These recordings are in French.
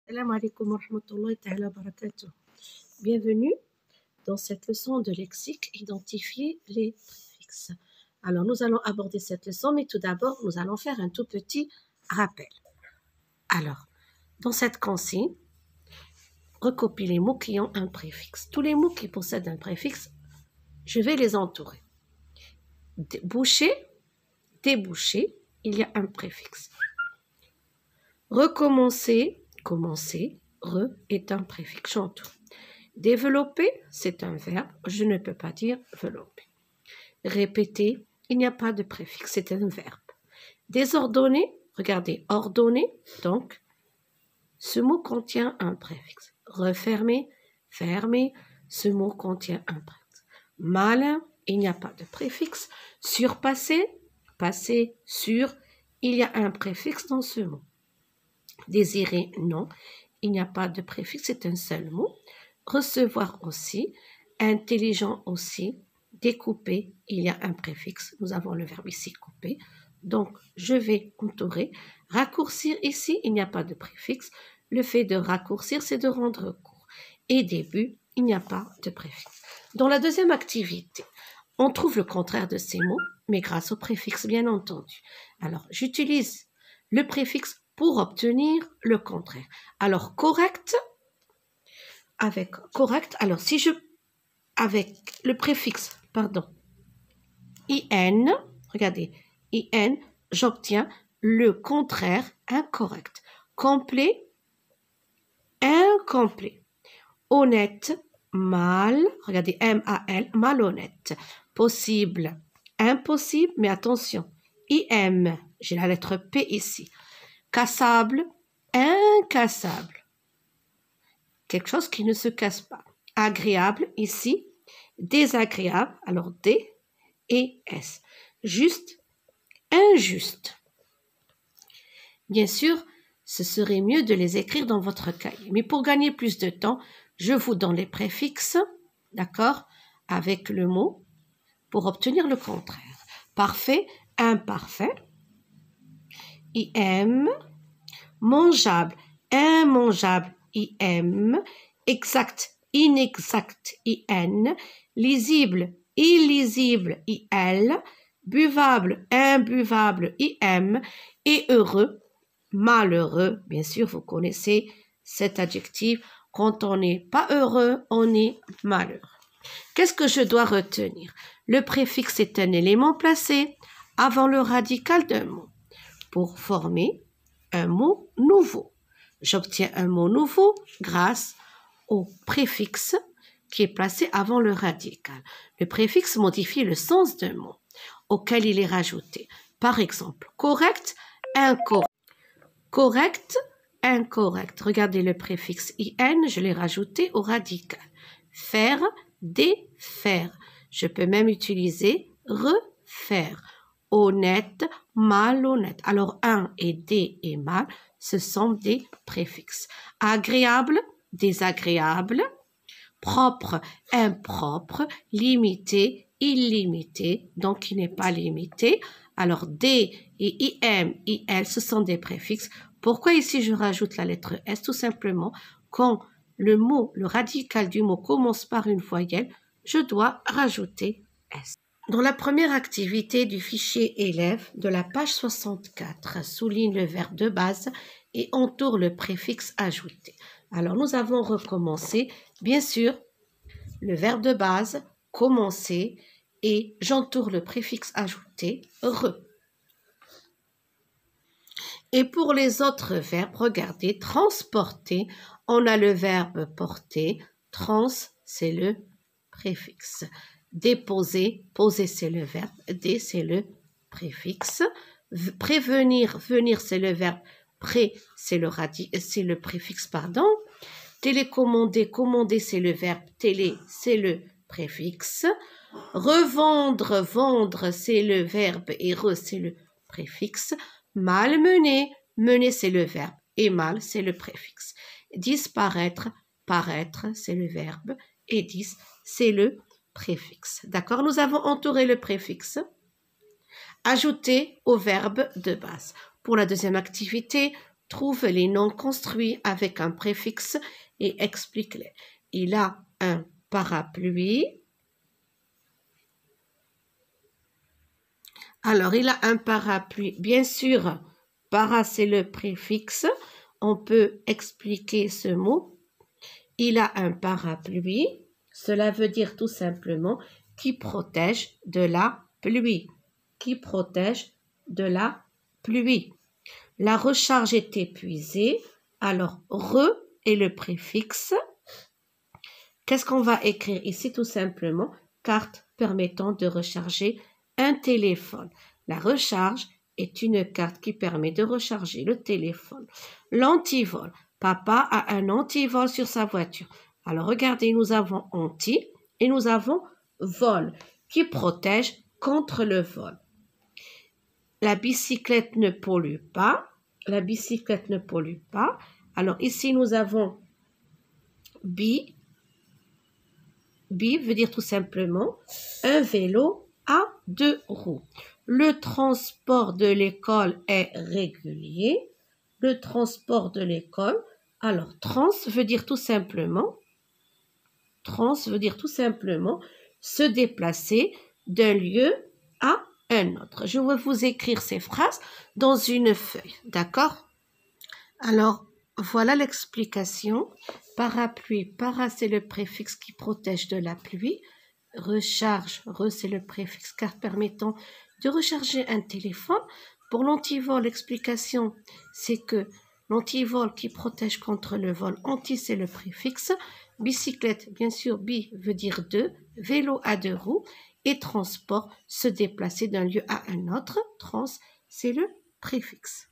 Salam alaikum wa rahmatullahi ta'ala barakatuh. Bienvenue dans cette leçon de lexique, identifier les préfixes. Alors, nous allons aborder cette leçon, mais tout d'abord, nous allons faire un tout petit rappel. Alors, dans cette consigne, recopie les mots qui ont un préfixe. Tous les mots qui possèdent un préfixe, je vais les entourer. Boucher, déboucher, il y a un préfixe. Recommencer, commencer, est un préfixe, j'entoure. Développer, c'est un verbe, je ne peux pas dire développer. Répéter, il n'y a pas de préfixe, c'est un verbe. Désordonner, regardez, ordonner, donc, ce mot contient un préfixe. Refermer, fermer, ce mot contient un préfixe. Malin, il n'y a pas de préfixe. Surpasser, passer, sur, il y a un préfixe dans ce mot. Désirer, non, il n'y a pas de préfixe, c'est un seul mot. Recevoir aussi, intelligent aussi, découper, il y a un préfixe, nous avons le verbe ici couper, donc je vais entourer. Raccourcir ici, il n'y a pas de préfixe, le fait de raccourcir c'est de rendre court. Et début, il n'y a pas de préfixe. Dans la deuxième activité, on trouve le contraire de ces mots, mais grâce au préfixe bien entendu. Alors j'utilise le préfixe pour obtenir le contraire. Alors correct, avec correct, alors si je, avec le préfixe, in, regardez, in, j'obtiens le contraire incorrect. Complet, incomplet. Honnête, mal, regardez, mal, malhonnête. Possible, impossible, mais attention, im, j'ai la lettre P ici. Cassable, incassable. Quelque chose qui ne se casse pas. Agréable, ici. Désagréable, alors D et S. Juste, injuste. Bien sûr, ce serait mieux de les écrire dans votre cahier. Mais pour gagner plus de temps, je vous donne les préfixes, d'accord, avec le mot, pour obtenir le contraire. Parfait, imparfait. IM, mangeable, immangeable, IM, exact, inexact, IN, lisible, illisible, IL, buvable, imbuvable, IM, et heureux, malheureux, bien sûr, vous connaissez cet adjectif, quand on n'est pas heureux, on est malheureux. Qu'est-ce que je dois retenir? Le préfixe est un élément placé avant le radical d'un mot pour former un mot nouveau. J'obtiens un mot nouveau grâce au préfixe qui est placé avant le radical. Le préfixe modifie le sens d'un mot auquel il est rajouté. Par exemple, correct, incorrect. Correct, incorrect. Regardez le préfixe in, je l'ai rajouté au radical. Faire, défaire. Je peux même utiliser refaire. Honnête, malhonnête. Alors, un et des et mal, ce sont des préfixes. Agréable, désagréable. Propre, impropre. Limité, illimité. Donc, il n'est pas limité. Alors, D et IM, IL, ce sont des préfixes. Pourquoi ici je rajoute la lettre S? Tout simplement, quand le mot, le radical du mot commence par une voyelle, je dois rajouter S. Dans la première activité du fichier élève de la page 64, souligne le verbe de base et entoure le préfixe ajouté. Alors, nous avons recommencé, bien sûr, le verbe de base, commencer, et j'entoure le préfixe ajouté, re. Et pour les autres verbes, regardez, transporter, on a le verbe porter, trans, c'est le préfixe. Déposer, poser, c'est le verbe, dé, c'est le préfixe. Prévenir, venir, c'est le verbe, pré, c'est le préfixe, pardon. Télécommander, commander, c'est le verbe, télé, c'est le préfixe. Revendre, vendre, c'est le verbe et c'est le préfixe. Malmener, mener, c'est le verbe et mal, c'est le préfixe. Disparaître, paraître, c'est le verbe et dis, c'est le préfixe. D'accord? Nous avons entouré le préfixe. Ajouter au verbe de base. Pour la deuxième activité, Trouve les noms construits avec un préfixe et explique-les. Il a un parapluie. Alors, il a un parapluie. Bien sûr, para, c'est le préfixe. On peut expliquer ce mot. Il a un parapluie. Cela veut dire tout simplement qui protège de la pluie. Qui protège de la pluie. La recharge est épuisée. Alors, re est le préfixe. Qu'est-ce qu'on va écrire ici? Tout simplement, carte permettant de recharger un téléphone. La recharge est une carte qui permet de recharger le téléphone. L'antivol. Papa a un antivol sur sa voiture. Alors, regardez, nous avons anti et nous avons vol qui protège contre le vol. La bicyclette ne pollue pas. La bicyclette ne pollue pas. Alors, ici, nous avons bi. Bi veut dire tout simplement un vélo à 2 roues. Le transport de l'école est régulier. Le transport de l'école. Alors, trans veut dire tout simplement se déplacer d'un lieu à un autre. Je vais vous écrire ces phrases dans une feuille, d'accord? Alors, voilà l'explication. Parapluie, para c'est le préfixe qui protège de la pluie. Recharge, re c'est le préfixe car permettant de recharger un téléphone. Pour l'antivol, l'explication c'est que l'antivol qui protège contre le vol, anti c'est le préfixe. Bicyclette, bien sûr, bi veut dire 2, vélo à 2 roues et transport, se déplacer d'un lieu à un autre. Trans, c'est le préfixe.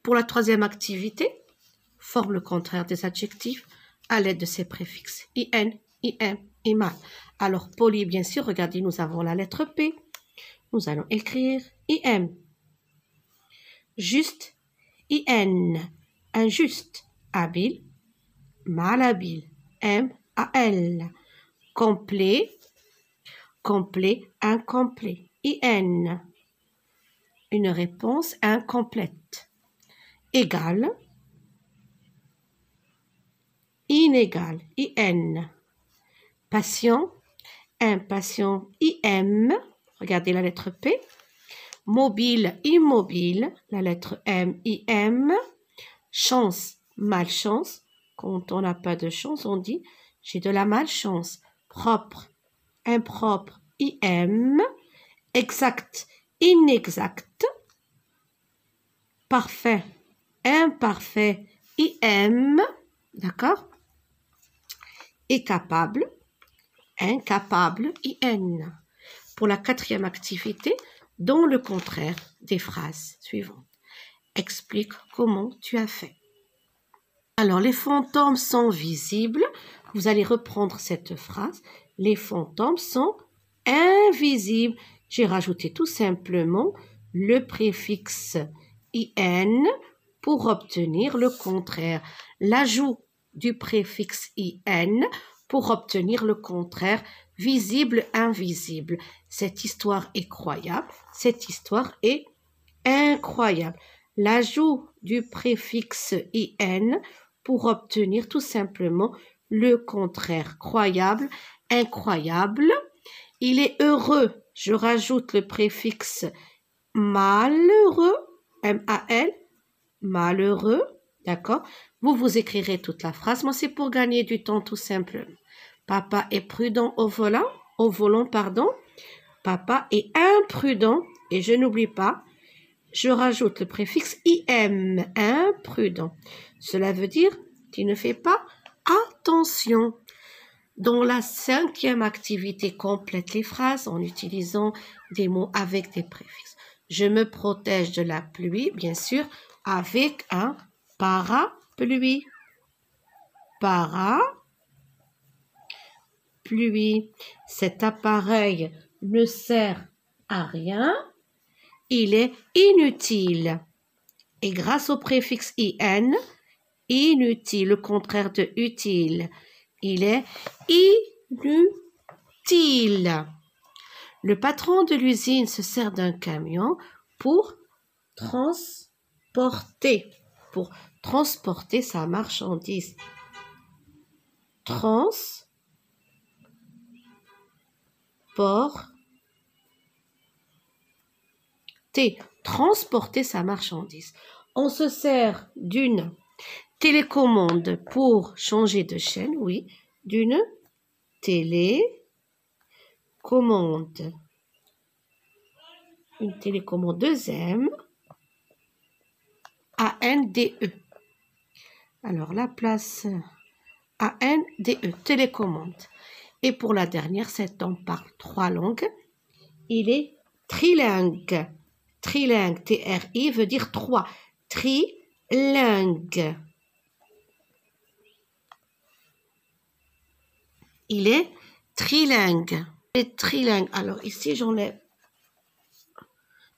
Pour la troisième activité, forme le contraire des adjectifs à l'aide de ces préfixes. IN, IM, IMAL. Alors, poli, bien sûr, regardez, nous avons la lettre P. Nous allons écrire IM. Juste, IN. Injuste, habile, malhabile, MAL. Complet, complet, incomplet, IN. Une réponse incomplète. Égal, inégal, IN. Patient, impatient, IM. Regardez la lettre P. Mobile, immobile, la lettre M, IM. Chance, malchance. Quand on n'a pas de chance, on dit j'ai de la malchance. Propre, impropre, IM. Exact, inexact. Parfait, imparfait, IM. D'accord? Et capable, incapable, IN. Pour la quatrième activité, dans le contraire des phrases suivantes. Explique comment tu as fait. Alors, les fantômes sont visibles. Vous allez reprendre cette phrase. Les fantômes sont invisibles. J'ai rajouté tout simplement le préfixe IN pour obtenir le contraire. L'ajout du préfixe IN pour obtenir le contraire visible, invisible. Cette histoire est croyable. Cette histoire est incroyable. L'ajout du préfixe IN pour obtenir tout simplement le contraire. Croyable, incroyable. Il est heureux. Je rajoute le préfixe malheureux, M-A-L, malheureux. D'accord? Vous écrirez toute la phrase. Moi, c'est pour gagner du temps tout simplement. Papa est prudent au volant, pardon. Papa est imprudent. Et je n'oublie pas, je rajoute le préfixe IM, imprudent. Cela veut dire qu'il ne fait pas attention. Dans la cinquième activité, complète les phrases en utilisant des mots avec des préfixes. Je me protège de la pluie, bien sûr, avec un parapluie. Parapluie. Cet appareil ne sert à rien. Il est inutile. Et grâce au préfixe IN, inutile, le contraire de utile. Il est inutile. Le patron de l'usine se sert d'un camion pour transporter Porter, pour transporter sa marchandise. Transporter. Transporter sa marchandise. On se sert d'une télécommande pour changer de chaîne, oui, d'une télécommande. Une télécommande, 2 M, A-N-D-E. Alors, la place A-N-D-E, télécommande. Et pour la dernière, cet homme parle 3 langues. Il est trilingue. Trilingue, T-R-I, veut dire 3. Trilingue. Il est trilingue. Il est trilingue. Alors, ici, j'enlève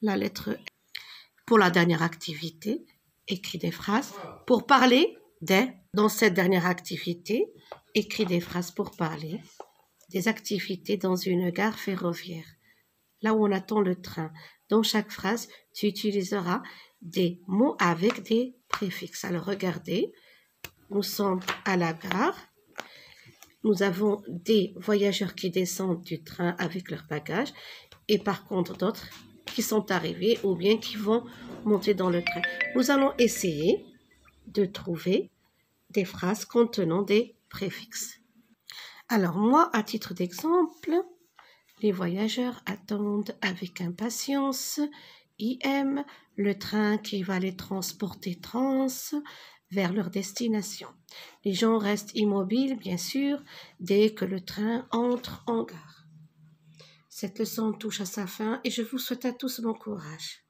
la lettre. Pour la dernière activité, écris des phrases pour parler des. Dans cette dernière activité, écris des phrases pour parler des activités dans une gare ferroviaire, là où on attend le train. Dans chaque phrase, tu utiliseras des mots avec des préfixes. Alors, regardez, nous sommes à la gare. Nous avons des voyageurs qui descendent du train avec leurs bagages et par contre d'autres qui sont arrivés ou bien qui vont monter dans le train. Nous allons essayer de trouver des phrases contenant des préfixes. Alors moi, à titre d'exemple, les voyageurs attendent avec impatience, IM, le train qui va les transporter vers leur destination. Les gens restent immobiles, bien sûr, dès que le train entre en gare. Cette leçon touche à sa fin et je vous souhaite à tous bon courage.